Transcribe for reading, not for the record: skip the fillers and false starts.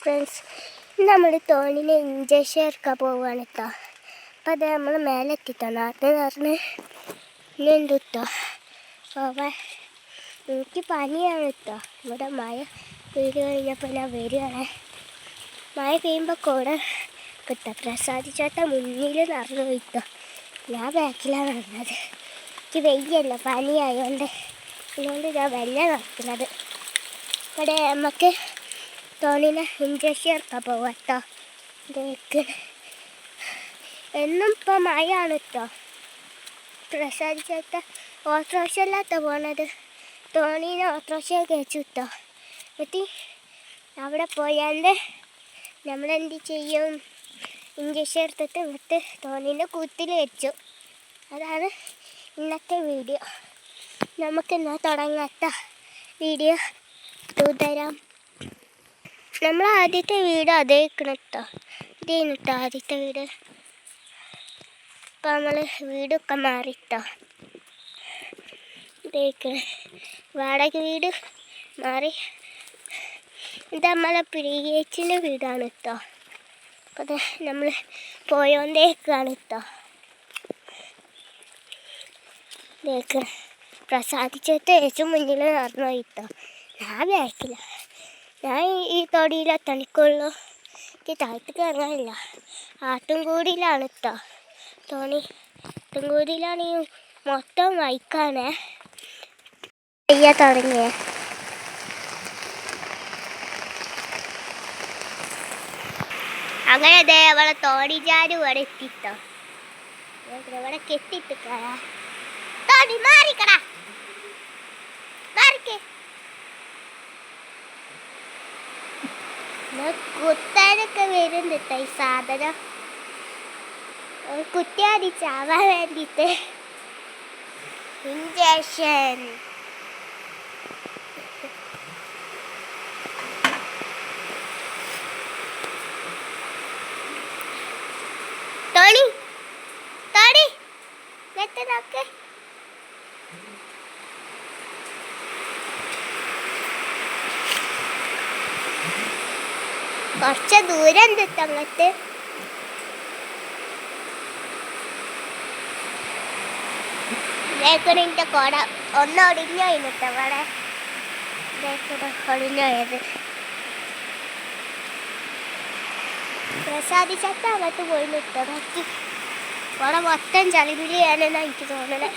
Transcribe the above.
Friends, നമ്മൾ തോണിനെ injection എടുക്കാൻ പോവുകയാണ് കേട്ടോ. അപ്പം അത് നമ്മൾ മേലെ എത്തിട്ടോ. നാട്ടിൽ പറഞ്ഞ് ഇനി എന്ത് കിട്ടോ പോവാൻ. എനിക്ക് പനിയാണ് കേട്ടോ. ഇവിടെ മഴ പെയ്ത് കഴിഞ്ഞപ്പോൾ ഞാൻ വരികയാണ്. മഴ പെയ്യുമ്പോൾ കൂടെ കിട്ടുക. പ്രസാദിച്ചോട്ട മുന്നിൽ നടന്നു പോയിട്ടോ. ഞാൻ ബാക്കിലാണ് നടന്നത്. എനിക്ക് വെയ്യല്ല, പനിയായതുകൊണ്ട്. അതുകൊണ്ട് ഞാൻ വെള്ളം നടക്കുന്നത്. ഇവിടെ നമുക്ക് തോണിനെ ഇഞ്ചക്ഷൻ എടുക്കാൻ പോവാം കേട്ടോ. ഇതൊക്കെ എന്നും ഇപ്പോൾ മഴയാണ് കേട്ടോ. പ്രസാദിച്ചോട്ട ഓട്ടോറിക്ഷ അല്ലാത്ത പോണത്. തോണീനെ ഓട്ടോറിക്ഷ കഴിച്ചു കിട്ടോ. എന്നിട്ട് അവിടെ പോയാണ്ട് നമ്മളെന്ത് ചെയ്യും, ഇഞ്ചക്ഷൻ എടുത്തിട്ട് ഇങ്ങോട്ട് തോണീൻ്റെ കൂത്തിൽ വെച്ചു. അതാണ് ഇന്നത്തെ വീഡിയോ. നമുക്ക് എന്നാൽ തുടങ്ങാത്ത വീഡിയോ തരാം. നമ്മൾ ആദ്യത്തെ വീട് അതേ കേട്ടോ. ഇതേന്ന് കേട്ടോ ആദ്യത്തെ വീട്. ഇപ്പം നമ്മൾ വീടൊക്കെ മാറിട്ടോ. ഇതേക്ക് വാടക വീട് മാറി. ഇത് നമ്മളെ പ്രിയേച്ചിൻ്റെ വീടാണ് കേട്ടോ. അപ്പം അത് നമ്മൾ പോയോണ്ടേക്കാണ് കേട്ടോ. ഇതേക്ക് പ്രസാദിച്ചിട്ട് ഏറ്റവും മുന്നിൽ നടന്നു പോയിട്ടോ. ഞാൻ ബാക്കില്ല. ഞാൻ ഈ തൊടിയിലെ തണിക്കുള്ളൂ. എനിക്ക് താഴത്തേക്ക് ഇറങ്ങാനില്ല. ആട്ടുംകൂടിയിലാണ് കേട്ടോ തോണി. ആട്ടുംകൂടിയിലാണ് ഈ മൊത്തം വൈക്കാണേ ചെയ്യാൻ തുടങ്ങിയേ. അങ്ങനെ അതേ അവളെ തോണിജാരും ഇവിടെ എത്തിട്ടോ. ഇവിടെ കെട്ടിട്ടിട്ടാ തോണി മാറിക്കടാ, മാറിക്കേ. കുത്താനൊക്കെ വരുന്നുണ്ട് ഈ സാധനം. കുത്തിയാതി ചാവാൻ വേണ്ടിയിട്ട് ഇഞ്ചക്ഷൻ. തോണി തോണി മെത്ത നോക്ക്. കുറച്ച് ദൂരം ഉണ്ട് അങ്ങോട്ട്. ഇതേക്കണിൻ്റെ കുട ഒന്നൊടിഞ്ഞു കഴിഞ്ഞിട്ട് അവിടെ ഇതേക്കൂടെ ഒടിഞ്ഞു പോയത്. പ്രസാദിച്ചൊക്കെ അങ്ങോട്ട് പോയി നിൽക്കുക. ബാക്കി കുട മൊത്തം ചളിപിളിയാണെന്നാണ് എനിക്ക് തോന്നണേ.